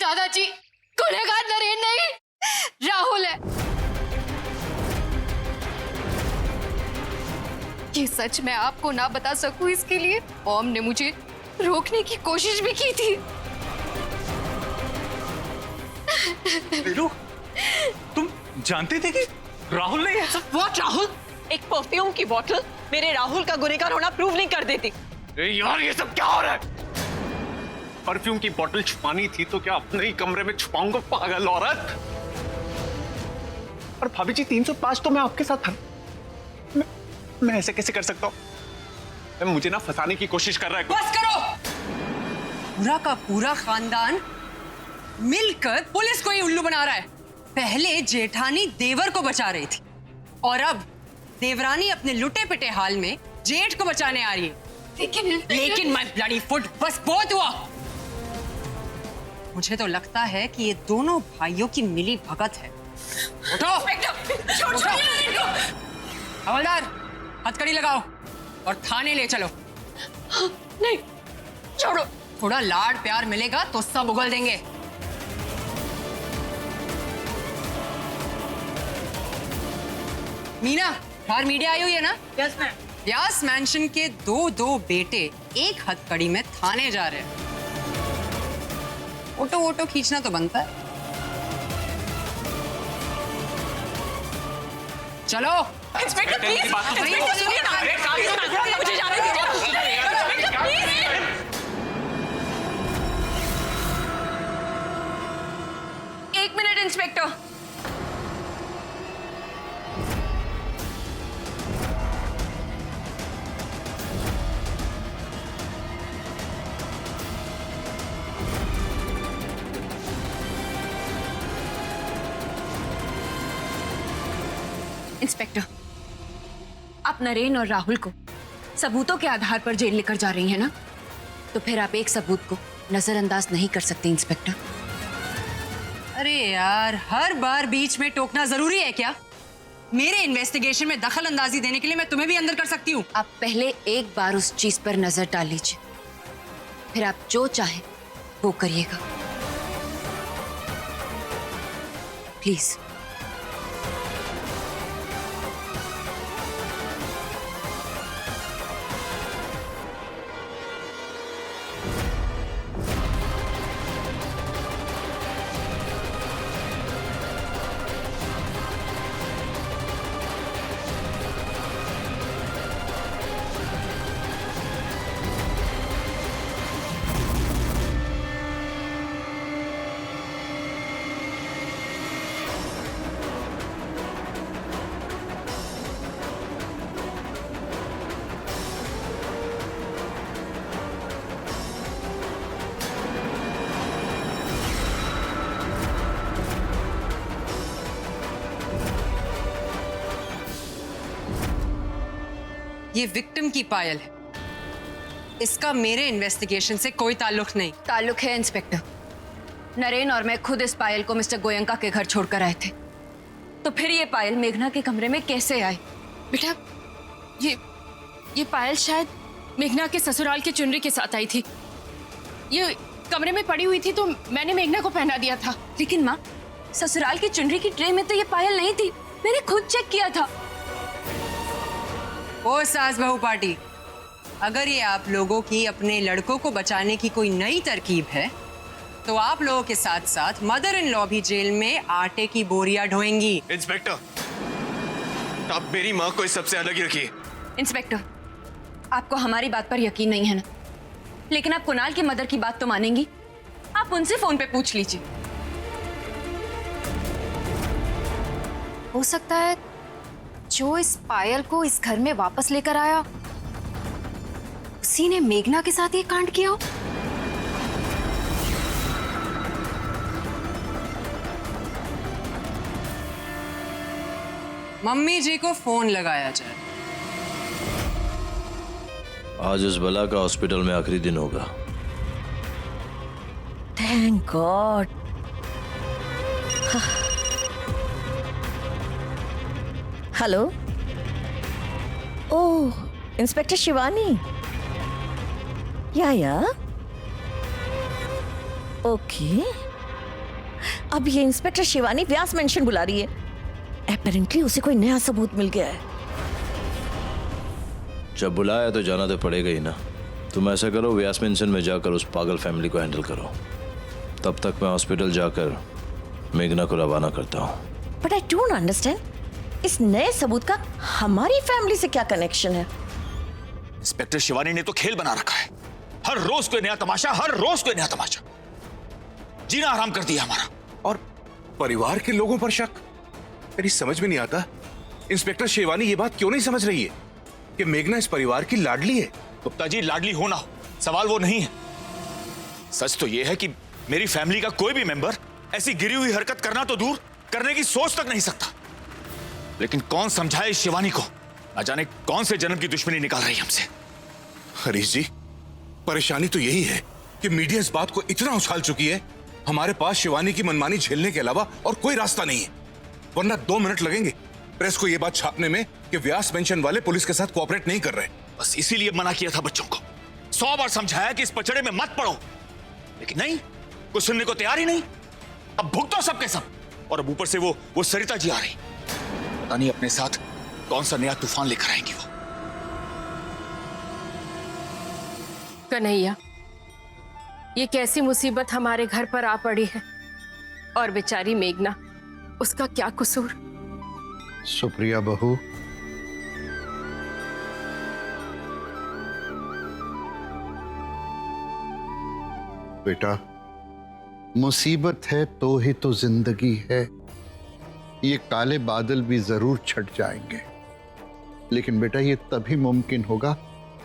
दादाजी, गुनहगार नरेन नहीं, राहुल है। ये सच मैं आपको ना बता सकूं, इसके लिए ओम ने मुझे रोकने की कोशिश भी की थी। वीरू, तुम जानते थे कि राहुल ने ऐसा? व्हाट? राहुल? एक परफ्यूम की बोतल मेरे राहुल का गुनहगार होना प्रूव नहीं कर देती। यार ये सब क्या हो रहा है? परफ्यूम की बोतल छुपानी थी तो क्या अपने ही कमरे में छुपाऊंगा, पागल औरत। और भाभी जी 305 तो मैं आपके साथ था। मैं ऐसे कैसे कर सकता हूँ? मुझे ना फंसाने की कोशिश कर रहा है। बस करो। पूरा का पूरा खानदान मिलकर पुलिस को ही उल्लू बना रहा है। पहले जेठानी देवर को बचा रही थी और अब देवरानी अपने लुटे पिटे हाल में जेठ को बचाने आ रही है। लेकिन माय ब्लडी फुट, बस बहुत हुआ। मुझे तो लगता है कि ये दोनों भाइयों की मिली भगत है। उठो, हवलदार, हथकड़ी लगाओ और थाने ले चलो। नहीं, छोड़ो। थोड़ा लाड प्यार मिलेगा तो सब उगल देंगे। मीना, बाहर मीडिया आई हुई है ना? Yes ma'am. व्यास मैंशन के दो बेटे एक हथकड़ी में थाने जा रहे हैं। फोटो खींचना तो बनता है। चलो। इंस्पेक्टर प्लीज, इंस्पेक्टर सुनिए ना, मुझे जाने दीजिए। एक मिनट इंस्पेक्टर। इंस्पेक्टर, आप नरेन और राहुल को सबूतों के आधार पर जेल लेकर जा रही हैं ना? तो फिर आप एक सबूत को नजरअंदाज नहीं कर सकते इंस्पेक्टर। अरे यार, हर बार बीच में टोकना जरूरी है क्या? मेरे इन्वेस्टिगेशन में दखल अंदाजी देने के लिए मैं तुम्हें भी अंदर कर सकती हूँ। आप पहले एक बार उस चीज पर नजर डाल लीजिए, फिर आप जो चाहे वो करिएगा, प्लीज। ये विक्टिम की पायल है। इसका मेरे इन्वेस्टिगेशन से कोई ताल्लुक नहीं। ताल्लुक है इंस्पेक्टर। नरेन और मैं खुद इस पायल को मिस्टर गोयंका के घर छोड़कर आए थे। तो फिर ये पायल मेघना के कमरे में कैसे आई? बेटा, ये पायल शायद मेघना के ससुराल के चुनरी के साथ आई थी। ये कमरे में पड़ी हुई थी तो मैंने मेघना को पहना दिया था। लेकिन माँ, ससुराल की चुनरी की ट्रे में तो ये पायल नहीं थी। मैंने खुद चेक किया था। ओ सास बहू पार्टी, अगर ये आप लोगों की अपने लड़कों को बचाने की कोई नई तरकीब है तो आप लोगों के साथ साथ मदर इन लॉ भी जेल में आटे की बोरियां ढोएंगी। इंस्पेक्टर, आप मेरी माँ को इस सबसे अलग ही रखिए। इंस्पेक्टर, आपको हमारी बात पर यकीन नहीं है ना? लेकिन आप कुणाल की मदर की बात तो मानेंगी। आप उनसे फोन पे पूछ लीजिए। हो सकता है जो इस पायल को इस घर में वापस लेकर आया उसी ने मेघना के साथ ये कांड किया हो। मम्मी जी को फोन लगाया जाए। आज उस बला का हॉस्पिटल में आखिरी दिन होगा। Thank God. हेलो। ओह, इंस्पेक्टर शिवानी। या ओके। अब ये इंस्पेक्टर शिवानी व्यास मेंशन बुला रही है। अपेरेंटली उसे कोई नया सबूत मिल गया है। जब बुलाया तो जाना तो पड़ेगा ही ना। तुम ऐसा करो, व्यास मेंशन में जाकर उस पागल फैमिली को हैंडल करो। तब तक मैं हॉस्पिटल जाकर मेघना को रवाना करता हूँ। बट आई डोंट अंडरस्टैंड, इस नए सबूत का हमारी फैमिली से क्या कनेक्शन है? इंस्पेक्टर शिवानी ने तो खेल बना रखा है। हर रोज कोई नया तमाशा, हर रोज कोई नया तमाशा। जीना आराम कर दिया हमारा। और परिवार के लोगों पर शक। मेरी समझ में नहीं आता इंस्पेक्टर शिवानी ये बात क्यों नहीं समझ रही है कि मेघना इस परिवार की लाडली है। गुप्ता जी, लाडली होना हो, सवाल वो नहीं है। सच तो यह है कि मेरी फैमिली का कोई भी मेंबर ऐसी गिरी हुई हरकत करना तो दूर, करने की सोच तक नहीं सकता। लेकिन कौन समझाए इस शिवानी को? न जाने कौन से जन्म की दुश्मनी निकाल रही है हमसे। हरीश जी, परेशानी तो यही है कि मीडिया इस बात को इतना उछाल चुकी है, हमारे पास शिवानी की मनमानी झेलने के अलावा और कोई रास्ता नहीं है। वरना 2 मिनट लगेंगे प्रेस को यह बात छापने में कि व्यास पेंशन वाले पुलिस के साथ कोऑपरेट नहीं कर रहे। बस इसीलिए मना किया था बच्चों को। 100 बार समझाया कि इस पचड़े में मत पड़ो, लेकिन नहीं, कुछ सुनने को तैयार ही नहीं। अब भुगतो सबके सब। और अब ऊपर से वो सरिता जी आ रही। पता नहीं अपने साथ कौन सा नया तूफान लेकर आएंगी वो। कन्हैया, ये कैसी मुसीबत हमारे घर पर आ पड़ी है। और बेचारी मेघना, उसका क्या कसूर? सुप्रिया बहू, बेटा, मुसीबत है तो ही तो जिंदगी है। ये काले बादल भी जरूर छट जाएंगे, लेकिन बेटा ये तभी मुमकिन होगा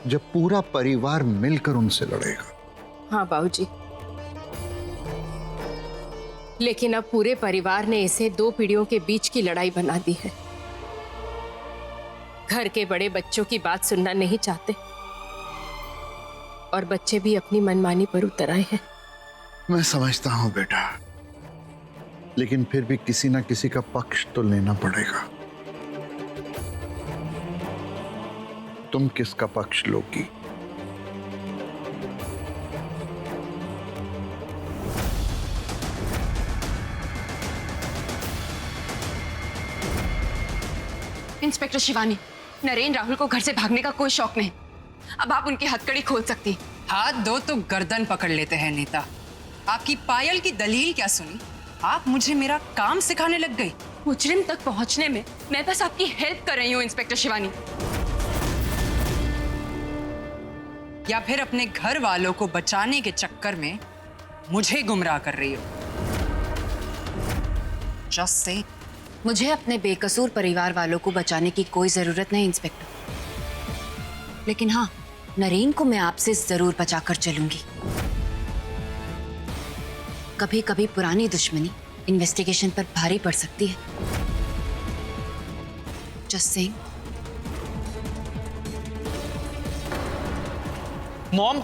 जब पूरा परिवार मिलकर उनसे लड़ेगा। हाँ बाबूजी, लेकिन अब पूरे परिवार ने इसे 2 पीढ़ियों के बीच की लड़ाई बना दी है। घर के बड़े बच्चों की बात सुनना नहीं चाहते और बच्चे भी अपनी मनमानी पर उतर आए हैं। मैं समझता हूं बेटा, लेकिन फिर भी किसी ना किसी का पक्ष तो लेना पड़ेगा। तुम किसका पक्ष लोगी? इंस्पेक्टर शिवानी, नरेन राहुल को घर से भागने का कोई शौक नहीं। अब आप उनकी हथकड़ी खोल सकती हैं। हाथ दो तो गर्दन पकड़ लेते हैं नेता। आपकी पायल की दलील क्या सुनी? आप मुझे मेरा काम सिखाने लग गई। मुजरिम तक पहुंचने में मैं बस आपकी हेल्प कर रही हूँ इंस्पेक्टर शिवानी। या फिर अपने घर वालों को बचाने के चक्कर में मुझे गुमराह कर रही हो? जस्ट से मुझे अपने बेकसूर परिवार वालों को बचाने की कोई जरूरत नहीं इंस्पेक्टर, लेकिन हाँ, नरेन को मैं आपसे जरूर बचाकर चलूंगी। कभी कभी पुरानी दुश्मनी इन्वेस्टिगेशन पर भारी पड़ सकती है। Just saying. Mom,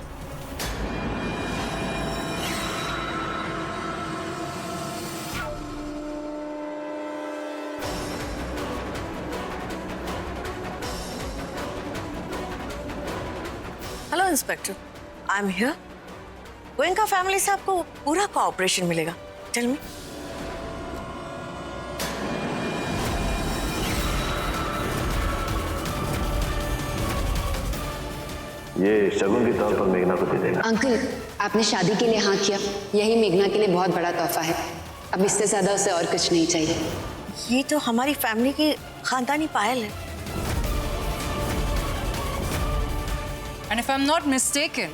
hello inspector, I am here. Goenka family से आपको पूरा कोऑपरेशन मिलेगा। Tell me. ये शगुन के तौर पर मेघना को दे देना। अंकल, आपने शादी के लिए हाँ किया, यही मेघना के लिए बहुत बड़ा तोहफा है। अब इससे ज्यादा उसे और कुछ नहीं चाहिए। ये तो हमारी फैमिली की खानदानी पायल है। And if I am not mistaken,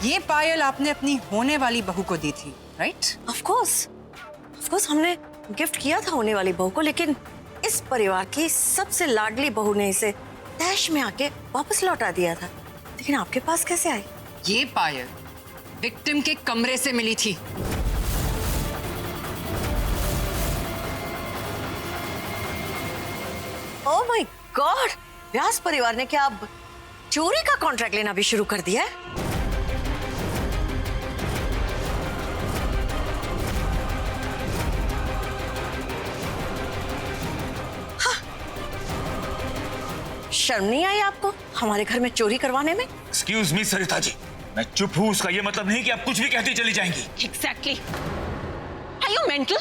ये पायल आपने अपनी होने वाली बहू को दी थी, राइट? ऑफ कोर्स हमने गिफ्ट किया था होने वाली बहू को, लेकिन इस परिवार की सबसे लाडली बहू ने इसे तैश में आके वापस लौटा दिया था। लेकिन आपके पास कैसे आई? ये पायल विक्टिम के कमरे से मिली थी। ओह माय गॉड, व्यास परिवार ने क्या अब चोरी का कॉन्ट्रैक्ट लेना भी शुरू कर दिया है? शर्म नहीं आई आपको हमारे घर में चोरी करवाने में? एक्सक्यूज मी सरिता जी, मैं चुप हूं उसका ये मतलब नहीं कि आप कुछ भी कहती चली जाएंगी। एग्जैक्टली। I you mental?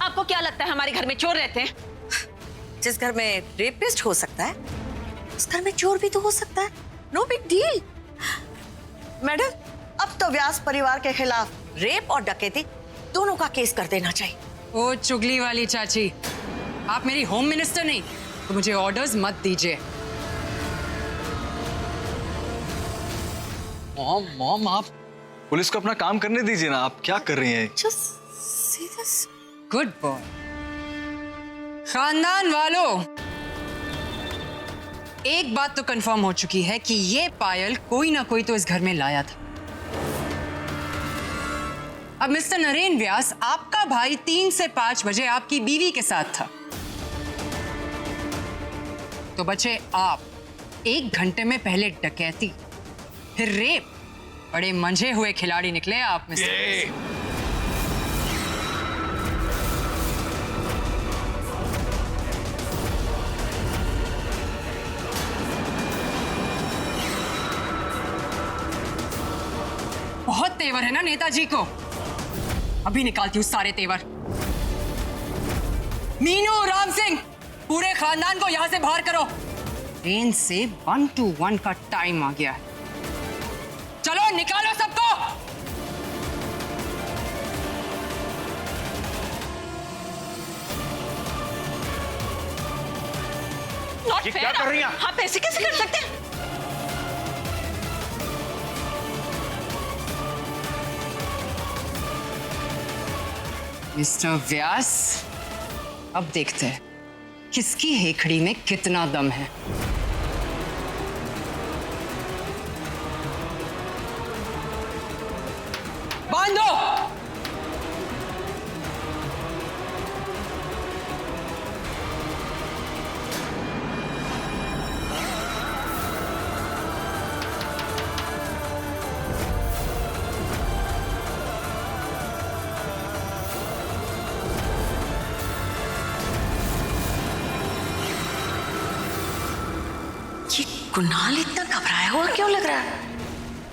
आपको क्या लगता है हमारे घर में चोर रहते हैं? जिस घर में रेपिस्ट हो सकता है उस घर में चोर भी तो हो सकता है। No big deal. मैडम, अब तो व्यास परिवार के खिलाफ रेप और डकैती दोनों का केस कर देना चाहिए। ओ चुगली वाली चाची, आप मेरी होम मिनिस्टर नहीं तो मुझे ऑर्डर्स मत दीजिए। मॉम आप पुलिस को अपना काम करने दीजिए ना, आप क्या कर रही हैं? Just see this. Good boy. खानदान वालों, एक बात तो कंफर्म हो चुकी है कि ये पायल कोई ना कोई तो इस घर में लाया था। अब मिस्टर नरेन व्यास, आपका भाई 3 से 5 बजे आपकी बीवी के साथ था, तो बचे आप 1 घंटे में पहले डकैती फिर रेप। बड़े मंझे हुए खिलाड़ी निकले आप में से। बहुत तेवर है ना नेताजी को, अभी निकालती हूँ सारे तेवर। मीनू, राम सिंह, पूरे खानदान को यहां से बाहर करो। ट्रेन से 1 to 1 का टाइम आ गया है। चलो निकालो सबको। Not ये fair. क्या कर रही हैं आप? आप ऐसे कैसे कर सकते हैं? मिस्टर व्यास, अब देखते हैं किसकी हेखड़ी में कितना दम है। बांधो। ये कुणाल इतना घबराया हुआ क्यों लग रहा है?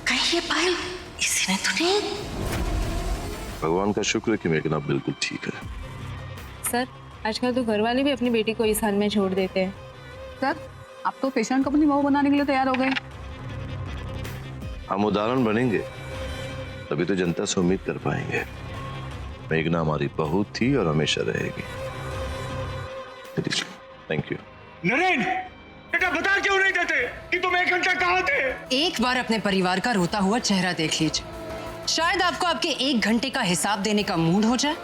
कहीं ये पायल इसी ने तो नहीं? भगवान का शुक्र है कि मेघना बिल्कुल ठीक है। सर, आजकल तो घर वाले भी अपनी बेटी को इस हाल में छोड़ देते हैं। सर, आप तो पेशेंट को अपनी बहू बनाने के लिए तैयार हो गए। हम उदाहरण बनेंगे तभी तो जनता से उम्मीद कर पाएंगे। मेघना हमारी बहू थी और हमेशा रहेगी। Thank you. नरेन, बेटा बता क्यों नहीं देते कि तुम 1 घंटा कहाँ थे? एक बार अपने परिवार का रोता हुआ चेहरा देख लीजिए, शायद आपको आपके 1 घंटे का हिसाब देने का मूड हो जाए।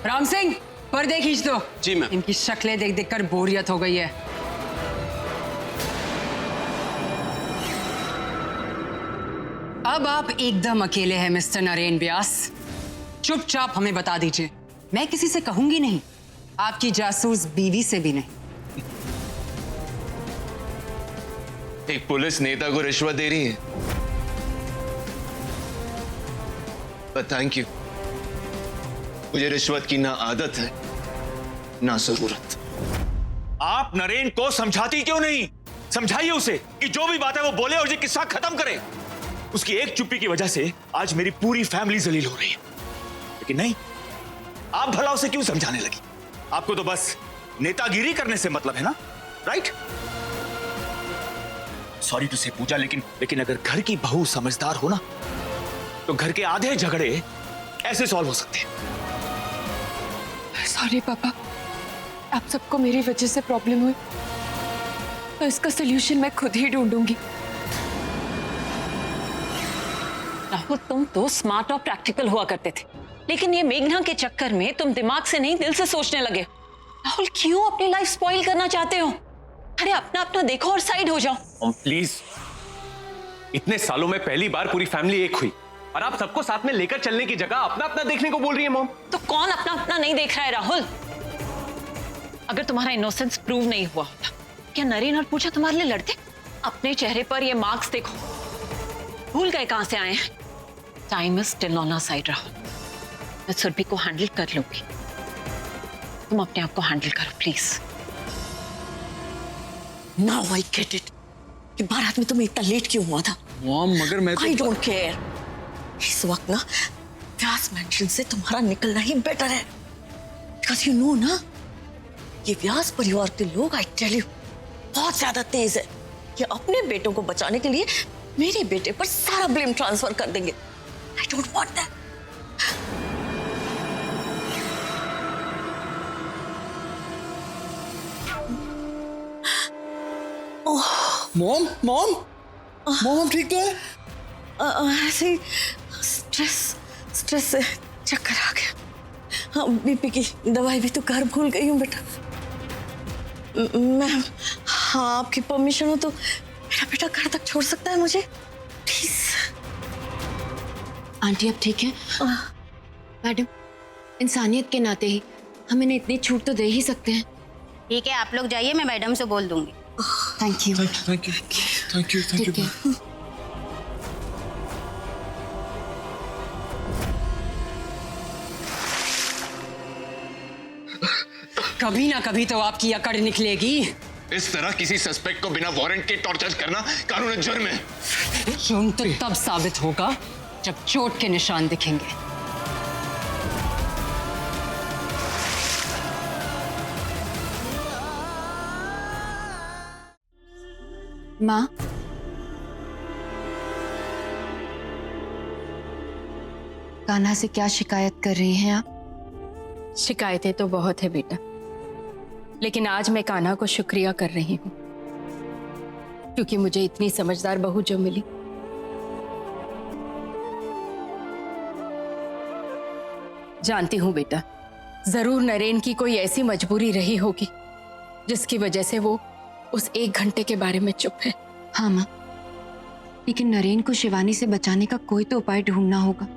राम सिंह, पर्दे खींच दो। जी मैम। इनकी शक्लें देख देख कर बोरियत हो गई है। अब आप एकदम अकेले हैं मिस्टर नरेन व्यास। चुपचाप हमें बता दीजिए, मैं किसी से कहूंगी नहीं, आपकी जासूस बीवी से भी नहीं। एक पुलिस नेता को रिश्वत दे रही है, पर थैंक यू, मुझे रिश्वत की ना आदत है ना जरूरत। आप नरेन को समझाती क्यों नहीं? समझाइए उसे कि जो भी बात है वो बोले और ये किस्सा खत्म करे। उसकी एक चुप्पी की वजह से आज मेरी पूरी फैमिली जलील हो रही है, लेकिन नहीं, आप भला उसे क्यों समझाने लगी? आपको तो बस नेतागिरी करने से मतलब है ना, राइट? सॉरी टू से पूजा, लेकिन अगर घर की बहू समझदार हो ना तो घर के आधे झगड़े ऐसे सॉल्व हो सकते हैं। सॉरी पापा, आप सबको मेरी वजह से प्रॉब्लम हुई, तो इसका सलूशन मैं खुद ही ढूंढूंगी। राहुल, तुम तो स्मार्ट और प्रैक्टिकल हुआ करते थे, लेकिन ये मेघना के चक्कर में तुम दिमाग से नहीं दिल से सोचने लगे। राहुल, क्यों अपनी लाइफ स्पॉइल करना चाहते हो? अरे अपना अपना देखो और साइड हो जाओ। प्लीज, इतने सालों में पहली बार पूरी फैमिली एक हुई और आप सबको साथ में लेकर चलने की जगह अपना अपना देखने को बोल रही है मॉम। तो कौन अपना अपना नहीं देख रहा है राहुल? अगर तुम्हारा इनोसेंस प्रूव नहीं हुआ होता, क्या नरेन और पूजा तुम्हारे लिए लड़ते? अपने चेहरे पर ये मार्क्स देखो, भूल गए कहां से आए हैं। Time is still on our side Rahul, मैं सुरभि को हैंडल कर लूंगी, तुम अपने आप को हैंडल करो please. Now I get it. कि बारात में तुम्हें इतना लेट क्यों हुआ था। मॉम मगर मैं आई डोंट केयर। इस वक्त ना व्यास मैंशन से तुम्हारा निकलना ही बेटर है। बिकॉज यू नो ना, ये व्यास परिवार के लोग, आई टेल यू, बहुत ज्यादा तेज है। ये अपने बेटों को बचाने के लिए मेरे बेटे पर सारा ब्लेम ट्रांसफर कर देंगे। I don't want that. Mom mom mom ठीक तो है? ऐसे ही स्ट्रेस से चक्कर आ गया। हाँ, बीपी की दवाई भी तो घर भूल गई हूँ बेटा। मैम, हाँ आपकी परमिशन हो तो मेरा बेटा घर तक छोड़ सकता है मुझे, प्लीज। आंटी अब ठीक है? मैडम, इंसानियत के नाते ही हम इन्हें इतनी छूट तो दे ही सकते हैं। ठीक है, आप लोग जाइए, मैं मैडम से बोल दूंगी। Thank you. थैंक यू ठीक है। कभी ना कभी तो आपकी अकड़ निकलेगी। इस तरह किसी सस्पेक्ट को बिना वारंट के टॉर्चर करना कानून जुर्म है। जुर्म तो तब साबित होगा जब चोट के निशान दिखेंगे। माँ, कान्हा से क्या शिकायत कर रही हैं आप? शिकायतें तो बहुत है बेटा, लेकिन आज मैं कान्हा को शुक्रिया कर रही हूँ, क्योंकि मुझे इतनी समझदार बहू जो मिली। जानती हूँ बेटा, जरूर नरेन की कोई ऐसी मजबूरी रही होगी जिसकी वजह से वो उस 1 घंटे के बारे में चुप है। हाँ माँ, लेकिन नरेन को शिवानी से बचाने का कोई तो उपाय ढूंढना होगा।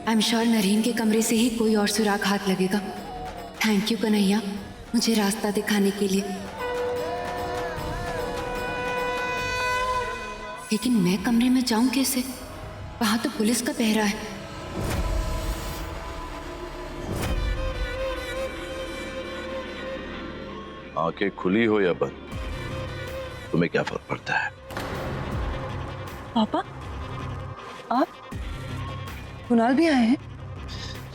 आई एम श्योर नरेन के कमरे से ही कोई और सुराग हाथ लगेगा। थैंक यू कन्हैया, मुझे रास्ता दिखाने के लिए। लेकिन मैं कमरे में जाऊं कैसे? वहां तो पुलिस का पहरा है। आंखें खुली हो या बंद, तुम्हें क्या फर्क पड़ता है? पापा, आप? कुणाल भी आए हैं?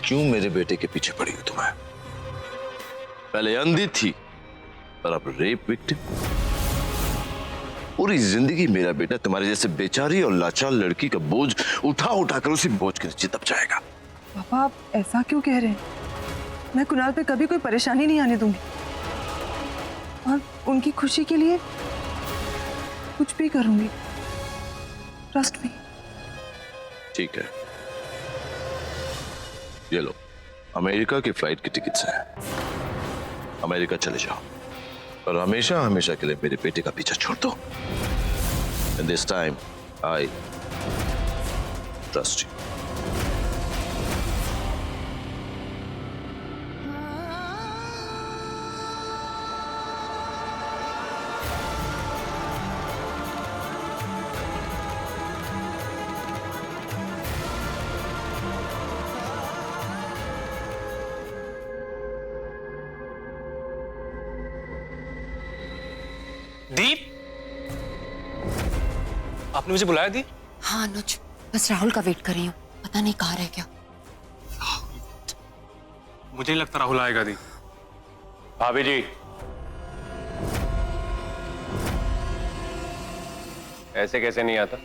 क्यों मेरे बेटे के पीछे पड़ी हो तुम्हें? पहले अंधी थी पर अब रेप विक्टिम। पूरी जिंदगी मेरा बेटा तुम्हारे जैसे बेचारी और लाचार लड़की का बोझ उठा उठा कर उसी बोझ के नीचे दब जाएगा। पापा, आप ऐसा क्यों कह रहे हैं? मैं कुणाल पे कभी कोई परेशानी नहीं आने दूंगी, और उनकी खुशी के लिए कुछ भी करूंगी। Trust me. ठीक है, ये लो, अमेरिका की फ्लाइट की टिकट्स हैं। अमेरिका चले जाओ और हमेशा हमेशा के लिए मेरे बेटे का पीछा छोड़ दो। And this time I trust you. Deep, आपने मुझे बुलाया दी? हाँ अनुज, बस राहुल का वेट कर रही हूँ, पता नहीं कहाँ रह गया। मुझे नहीं लगता राहुल आएगा दी। भाभी जी, ऐसे कैसे नहीं आता?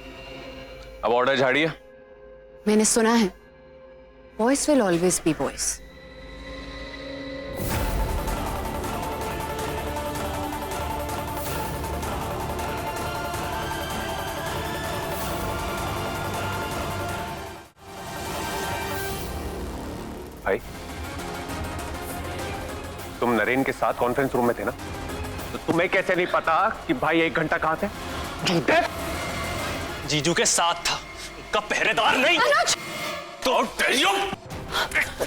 अब ऑर्डर झाड़िए। मैंने सुना है, boys will always be boys. भाई, तुम नरेन के साथ कॉन्फ्रेंस रूम में थे ना, तो तुम्हें कैसे नहीं पता कि भाई 1 घंटा कहां थे? झूठे जीजू के साथ था, उनका पहरेदार नहीं। तो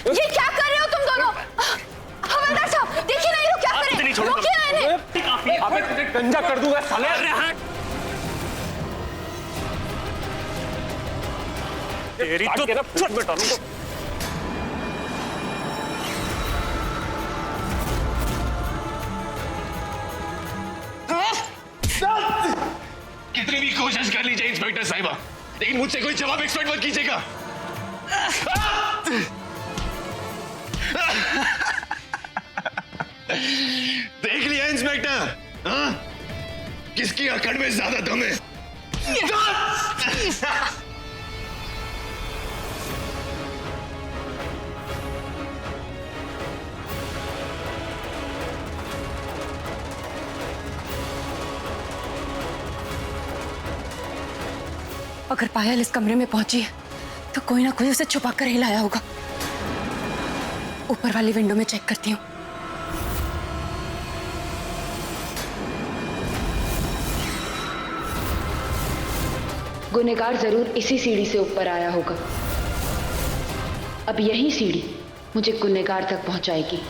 ये क्या कर रहे हो तुम दोनों? हवलदार साहब, देखिए ना ये लोग क्या कर रहे हैं। रोकिए ना इन्हें। अबे तुझे गंजा कर दूंगा साले। तेरी तो छुट बेटा। कितनी भी कोशिश कर लीजिए इंस्पेक्टर साहिबा, लेकिन मुझसे कोई जवाब एक्सपेक्ट मत कीजिएगा। देख लिया इंस्पेक्टर, हाँ? किसकी अकड़ में ज्यादा दम है? अगर पायल इस कमरे में पहुंची है तो कोई ना कोई उसे छुपा कर ही लाया होगा। ऊपर वाली विंडो में चेक करती हूँ। गुनहगार जरूर इसी सीढ़ी से ऊपर आया होगा। अब यही सीढ़ी मुझे गुनहगार तक पहुंचाएगी।